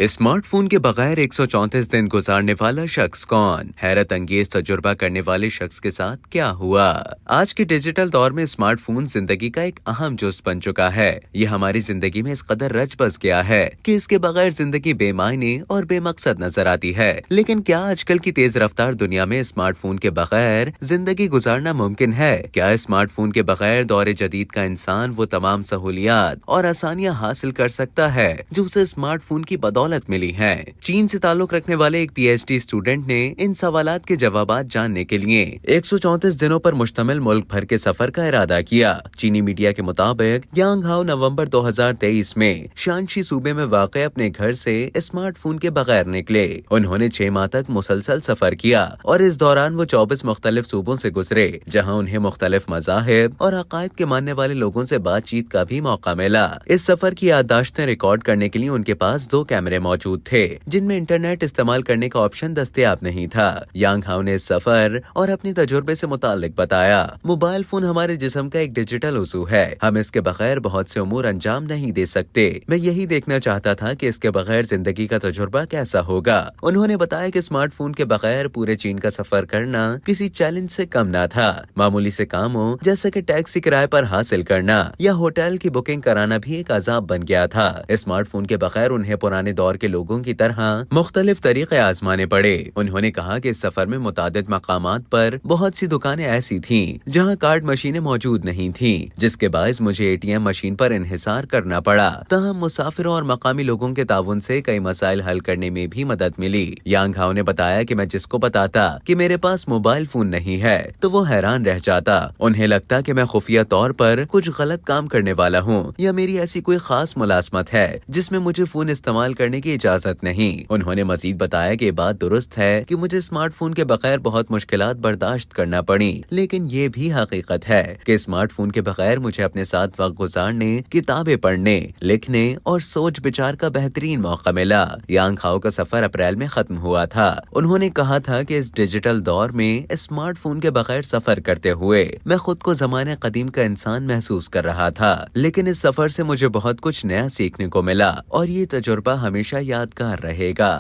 Smart phone के बगैर 134 दिन गुजारने वाला शख्स कौन? हैरत अंगेज तजुर्बा करने वाले शख्स के साथ क्या हुआ? आज के डिजिटल दौर में स्मार्टफोन जिंदगी का एक अहम जुज़ बन चुका है। ये हमारी जिंदगी में इस कदर रच बस गया है कि इसके बगैर जिंदगी बेमायने और बेमकसद नजर आती है। लेकिन क्या आजकल की तेज रफ्तार दुनिया में स्मार्टफोन के बगैर जिंदगी गुजारना मुमकिन है? क्या स्मार्टफोन के बगैर दौर जदीद का इंसान वो तमाम सहूलियात और आसानियां हासिल कर सकता है जो उसे स्मार्टफोन की बदौलत मिली हैं? चीन से ताल्लुक रखने वाले एक पीएचडी स्टूडेंट ने इन सवालात के जवाबात जानने के लिए 134 दिनों पर मुश्तमिल मुल्क भर के सफर का इरादा किया। चीनी मीडिया के मुताबिक यांग हाओ नवंबर 2023 में शांशी सूबे में वाक़े अपने घर से स्मार्टफोन के बगैर निकले। उन्होंने 6 माह तक मुसलसल सफर किया और इस दौरान वो 24 मुख्तलिफ सूबों से गुजरे, जहाँ उन्हें मुख्तलिफ मज़ाहिब और अकायद के मानने वाले लोगों से बातचीत का भी मौका मिला। इस सफर की याददाश्तें रिकॉर्ड करने के लिए उनके पास 2 कैमरे मौजूद थे जिनमें इंटरनेट इस्तेमाल करने का ऑप्शन दस्तयाब नहीं था। यांग हाओ ने सफर और अपने तजुर्बे से मुतालिक बताया, मोबाइल फोन हमारे जिस्म का एक डिजिटल उज़ू है। हम इसके बगैर बहुत से उमूर अंजाम नहीं दे सकते। मैं यही देखना चाहता था कि इसके बगैर जिंदगी का तजुर्बा कैसा होगा। उन्होंने बताया कि स्मार्टफोन के बगैर पूरे चीन का सफर करना किसी चैलेंज से कम ना था। मामूली से कामों जैसे कि टैक्सी किराए पर हासिल करना या होटल की बुकिंग कराना भी एक अजाब बन गया था। स्मार्टफोन के बगैर उन्हें पुराने दौर के लोगों की तरह मुख्तलिफ तरीके आजमाने पड़े। उन्होंने कहा कि इस सफर में मुतादिद मकामात पर बहुत सी दुकानें ऐसी थीं जहां कार्ड मशीनें मौजूद नहीं थीं, जिसके बायस मुझे एटीएम मशीन पर इन्हिसार करना पड़ा। तहम मुसाफिरों और मकामी लोगों के ताउन से कई मसाइल हल करने में भी मदद मिली। यांग हाओ ने बताया कि मैं जिसको बताता कि मेरे पास मोबाइल फोन नहीं है तो वो हैरान रह जाता। उन्हें लगता कि मैं खुफिया तौर पर कुछ गलत काम करने वाला हूँ या मेरी ऐसी कोई खास मुलाजमत है जिसमें मुझे फोन इस्तेमाल करने की इजाजत नहीं। उन्होंने मजीद बताया कि बात दुरुस्त है कि मुझे स्मार्टफोन के बगैर बहुत मुश्किलात बर्दाश्त करना पड़ी, लेकिन ये भी हकीकत है कि स्मार्टफोन के बगैर मुझे अपने साथ वक्त गुजारने, किताबें पढ़ने, लिखने और सोच विचार का बेहतरीन मौका मिला। यांग हाओ का सफर अप्रैल में खत्म हुआ था। उन्होंने कहा था कि इस डिजिटल दौर में स्मार्टफोन के बगैर सफर करते हुए मैं खुद को ज़माने कदीम का इंसान महसूस कर रहा था, लेकिन इस सफर से मुझे बहुत कुछ नया सीखने को मिला और ये तजुर्बा हमेशा यादगार रहेगा।